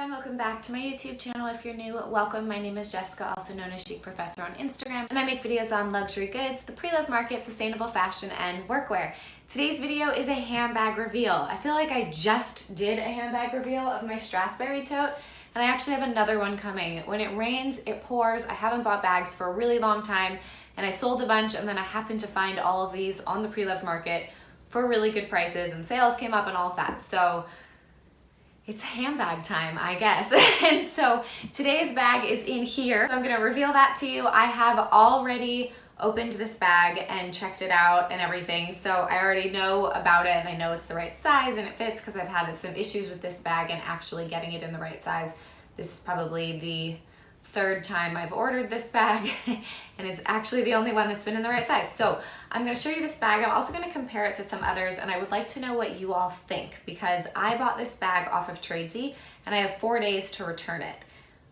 everyone, welcome back to my YouTube channel. If you're new, welcome. My name is Jessica, also known as Chicprofessor on Instagram, and I make videos on luxury goods, the pre-loved market, sustainable fashion, and workwear. Today's video is a handbag reveal. I feel like I just did a handbag reveal of my Strathberry tote, and I actually have another one coming. When it rains, it pours. I haven't bought bags for a really long time, and I sold a bunch, and then I happened to find all of these on the pre-loved market for really good prices, and sales came up and all of that. So it's handbag time, I guess. And so today's bag is in here. So I'm gonna reveal that to you. I have already opened this bag and checked it out and everything. So I already know about it and I know it's the right size and it fits because I've had some issues with this bag and actually getting it in the right size. This is probably the third time I've ordered this bag and it's actually the only one that's been in the right size. So I'm going to show you this bag. I'm also going to compare it to some others, and I would like to know what you all think because I bought this bag off of Tradesy and I have 4 days to return it.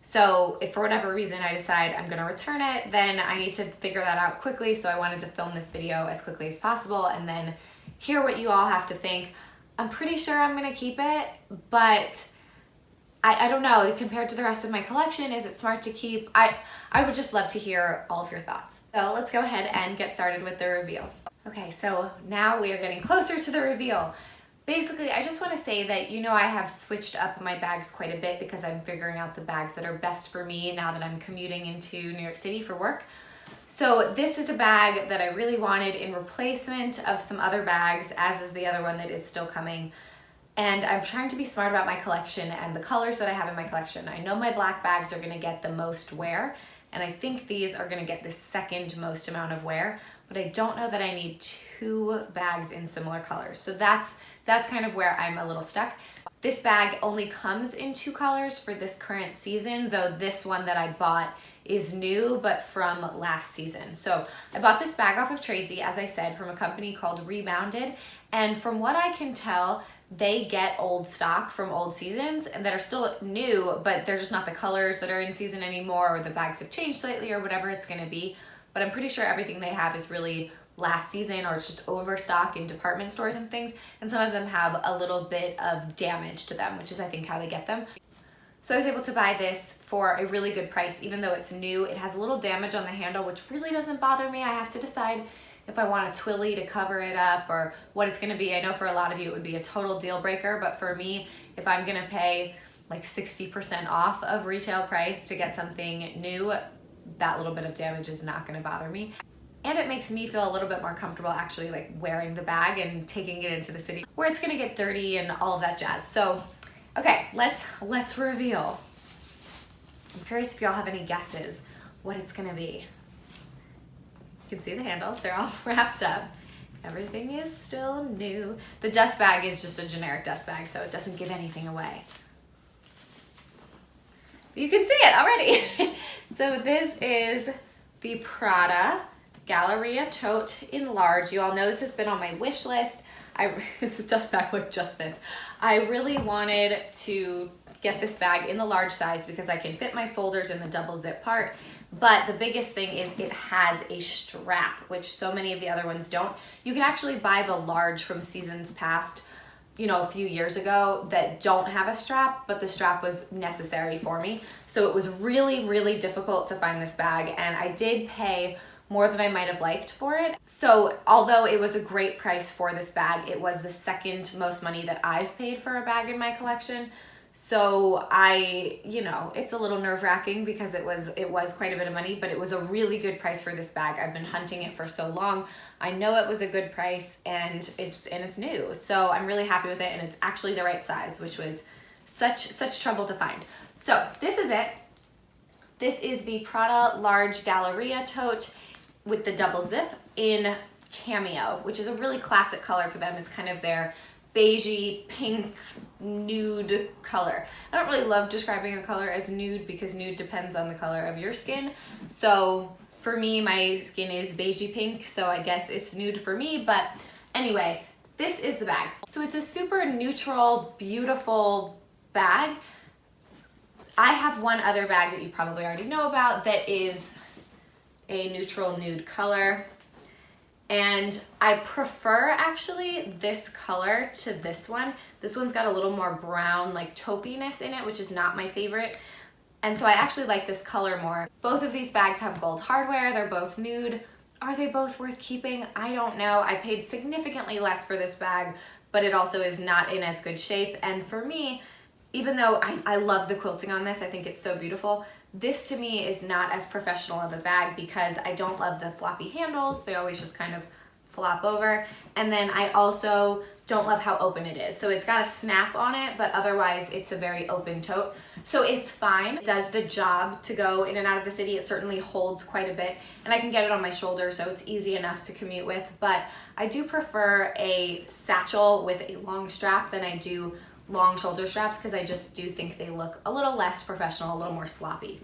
So if for whatever reason I decide I'm going to return it, then I need to figure that out quickly. So I wanted to film this video as quickly as possible and then hear what you all have to think. I'm pretty sure I'm going to keep it, but I don't know, compared to the rest of my collection, is it smart to keep? I would just love to hear all of your thoughts. So let's go ahead and get started with the reveal. Okay, so now we are getting closer to the reveal. Basically, I just want to say that, you know, I have switched up my bags quite a bit because I'm figuring out the bags that are best for me now that I'm commuting into New York City for work. So this is a bag that I really wanted in replacement of some other bags, as is the other one that is still coming. And I'm trying to be smart about my collection and the colors that I have in my collection. I know my black bags are gonna get the most wear, and I think these are gonna get the second most amount of wear, but I don't know that I need two bags in similar colors. So that's kind of where I'm a little stuck. This bag only comes in two colors for this current season, though this one that I bought is new, but from last season. So I bought this bag off of Tradesy, as I said, from a company called Rebounded. And from what I can tell, they get old stock from old seasons and that are still new, but they're just not the colors that are in season anymore, or the bags have changed slightly or whatever it's gonna be. But I'm pretty sure everything they have is really last season, or it's just overstock in department stores and things. And some of them have a little bit of damage to them, which is I think how they get them. So I was able to buy this for a really good price, even though it's new. It has a little damage on the handle, which really doesn't bother me. I have to decide if I want a twilly to cover it up or what it's gonna be. I know for a lot of you it would be a total deal breaker, but for me, if I'm gonna pay like 60% off of retail price to get something new, that little bit of damage is not gonna bother me. And it makes me feel a little bit more comfortable actually like wearing the bag and taking it into the city where it's gonna get dirty and all of that jazz. So, okay, let's reveal. I'm curious if y'all have any guesses what it's gonna be. You can see the handles, they're all wrapped up. Everything is still new. The dust bag is just a generic dust bag, so it doesn't give anything away. You can see it already. So this is the Prada Galleria tote in large. You all know this has been on my wish list. The dust bag like just fits. I really wanted to get this bag in the large size because I can fit my folders in the double zip part. But the biggest thing is it has a strap, which so many of the other ones don't. You can actually buy the large from seasons past, you know, a few years ago that don't have a strap, but the strap was necessary for me. So it was really, really difficult to find this bag, and I did pay more than I might have liked for it. So although it was a great price for this bag, it was the second most money that I've paid for a bag in my collection. So you know, it's a little nerve-wracking because it was quite a bit of money, but it was a really good price for this bag. I've been hunting it for so long. I know it was a good price and it's new. So I'm really happy with it, and it's actually the right size, which was such trouble to find. So this is it. This is the Prada Large Galleria tote with the double zip in Cameo, which is a really classic color for them. It's kind of their beigey, pink, nude color. I don't really love describing a color as nude because nude depends on the color of your skin. So for me, my skin is beigey pink, so I guess it's nude for me. But anyway, this is the bag. So it's a super neutral, beautiful bag. I have one other bag that you probably already know about that is a neutral nude color. And I prefer actually this color to this one. This one's got a little more brown, like taupiness in it, which is not my favorite. And so I actually like this color more. Both of these bags have gold hardware. They're both nude. Are they both worth keeping? I don't know. I paid significantly less for this bag, but it also is not in as good shape. And for me, even though I love the quilting on this, I think it's so beautiful, this to me is not as professional of a bag because I don't love the floppy handles. They always just kind of flop over. And then I also don't love how open it is. So it's got a snap on it, but otherwise it's a very open tote. So it's fine. It does the job to go in and out of the city. It certainly holds quite a bit, and I can get it on my shoulder, so it's easy enough to commute with. But I do prefer a satchel with a long strap than I do long shoulder straps because I just do think they look a little less professional, a little more sloppy.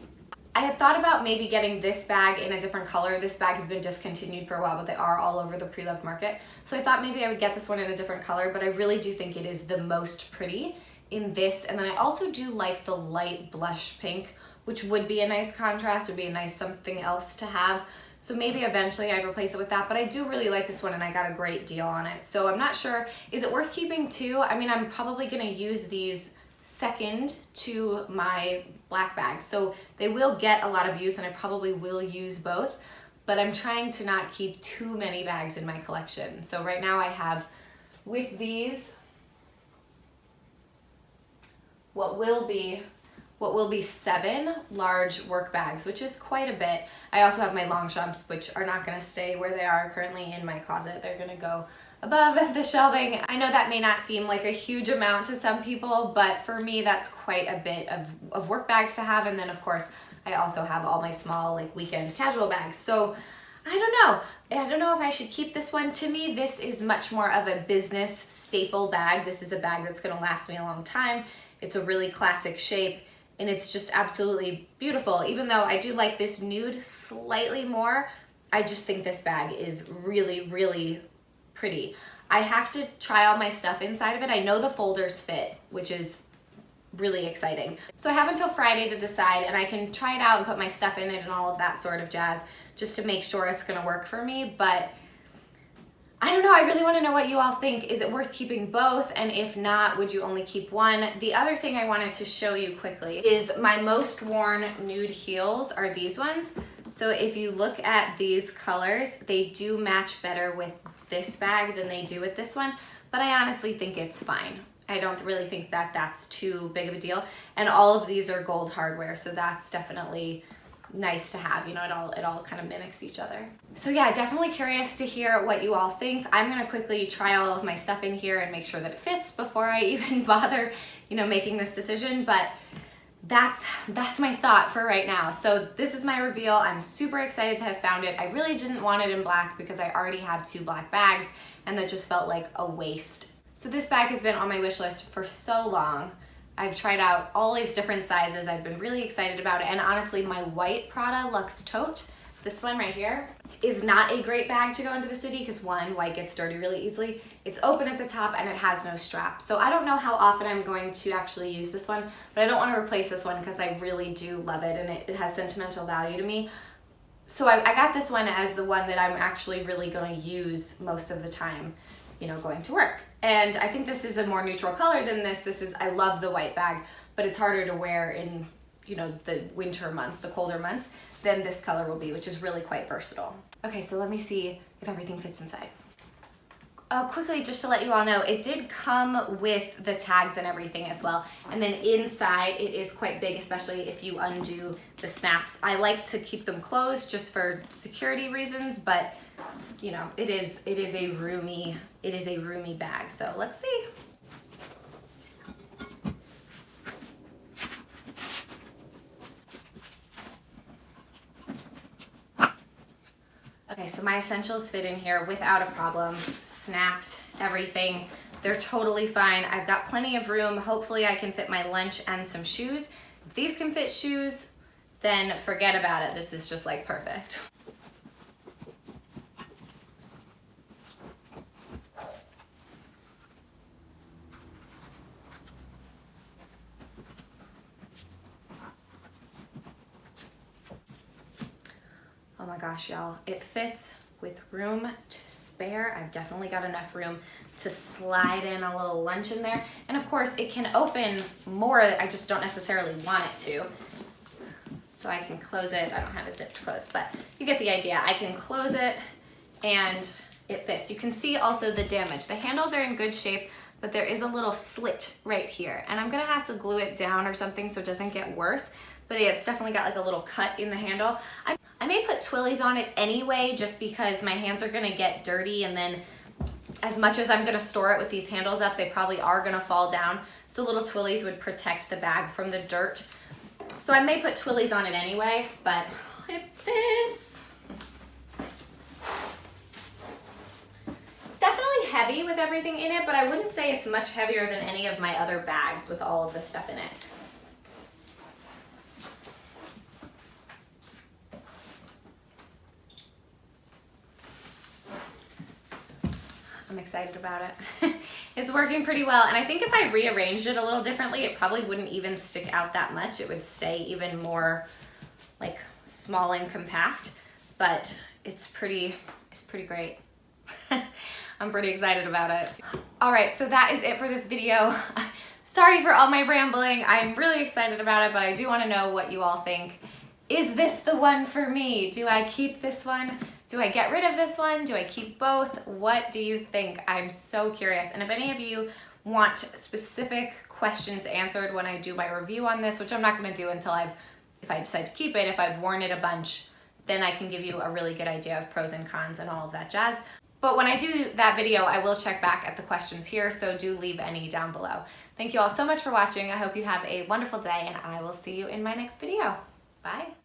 I had thought about maybe getting this bag in a different color. This bag has been discontinued for a while, but they are all over the pre-loved market. So I thought maybe I would get this one in a different color, but I really do think it is the most pretty in this. And then I also do like the light blush pink, which would be a nice contrast, would be a nice something else to have. So maybe eventually I'd replace it with that, but I do really like this one and I got a great deal on it. So I'm not sure, is it worth keeping too? I mean, I'm probably gonna use these second to my black bags. So they will get a lot of use and I probably will use both, but I'm trying to not keep too many bags in my collection. So right now I have with these what will be 7 large work bags, which is quite a bit. I also have my long shumps, which are not gonna stay where they are currently in my closet. They're gonna go above the shelving. I know that may not seem like a huge amount to some people, but for me, that's quite a bit of work bags to have. And then of course, I also have all my small like weekend casual bags. So I don't know if I should keep this one. To me, this is much more of a business staple bag. This is a bag that's gonna last me a long time. It's a really classic shape and it's just absolutely beautiful. Even though I do like this nude slightly more, I just think this bag is really, really pretty. I have to try all my stuff inside of it. I know the folders fit, which is really exciting. So I have until Friday to decide, and I can try it out and put my stuff in it and all of that sort of jazz just to make sure it's gonna work for me. But I don't know, I really wanna know what you all think. Is it worth keeping both? And if not, would you only keep one? The other thing I wanted to show you quickly is my most worn nude heels are these ones. So if you look at these colors, they do match better with this bag than they do with this one, but I honestly think it's fine. I don't really think that that's too big of a deal. And all of these are gold hardware, so that's definitely nice to have. You know, it all kind of mimics each other. So yeah, definitely curious to hear what you all think. I'm gonna quickly try all of my stuff in here and make sure that it fits before I even bother, you know, making this decision. But that's my thought for right now. So this is my reveal. I'm super excited to have found it. I really didn't want it in black because I already have 2 black bags and that just felt like a waste. So this bag has been on my wish list for so long. I've tried out all these different sizes. I've been really excited about it. And honestly, my white Prada Luxe Tote, this one right here, is not a great bag to go into the city because one, white gets dirty really easily. It's open at the top and it has no strap. So I don't know how often I'm going to actually use this one, but I don't want to replace this one because I really do love it and it has sentimental value to me. So I got this one as the one that I'm actually really going to use most of the time, you know, going to work. And I think this is a more neutral color than this. I love the white bag, but it's harder to wear in, you know, the winter months, the colder months, than this color will be, which is really quite versatile. Okay, so let me see if everything fits inside. Quickly, just to let you all know, it did come with the tags and everything as well. And then inside, it is quite big, especially if you undo the snaps. I like to keep them closed just for security reasons, but you know, it is a roomy bag. So let's see. Okay, so my essentials fit in here without a problem. Snapped everything. They're totally fine. I've got plenty of room. Hopefully I can fit my lunch and some shoes. If these can fit shoes, then forget about it. This is just like perfect. Oh my gosh, y'all, it fits with room to spare. I've definitely got enough room to slide in a little lunch in there. And of course it can open more, I just don't necessarily want it to. So I can close it, I don't have it zipped closed, but you get the idea. I can close it and it fits. You can see also the damage. The handles are in good shape, but there is a little slit right here. And I'm gonna have to glue it down or something so it doesn't get worse. But yeah, it's definitely got like a little cut in the handle. I may put twillies on it anyway, just because my hands are gonna get dirty, and then as much as I'm gonna store it with these handles up, they probably are gonna fall down. So little twillies would protect the bag from the dirt. So I may put twillies on it anyway, but it fits. It's definitely heavy with everything in it, but I wouldn't say it's much heavier than any of my other bags with all of the stuff in it. I'm excited about it. It's working pretty well, and I think if I rearranged it a little differently, it probably wouldn't even stick out that much. It would stay even more like small and compact, but it's pretty great. I'm pretty excited about it. All right, so that is it for this video. Sorry for all my rambling. I'm really excited about it, but I do want to know what you all think. Is this the one for me? Do I keep this one? Do I get rid of this one? Do I keep both? What do you think? I'm so curious. And if any of you want specific questions answered when I do my review on this, which I'm not gonna do until if I decide to keep it, if I've worn it a bunch, then I can give you a really good idea of pros and cons and all of that jazz. But when I do that video, I will check back at the questions here, so do leave any down below. Thank you all so much for watching. I hope you have a wonderful day, and I will see you in my next video. Bye.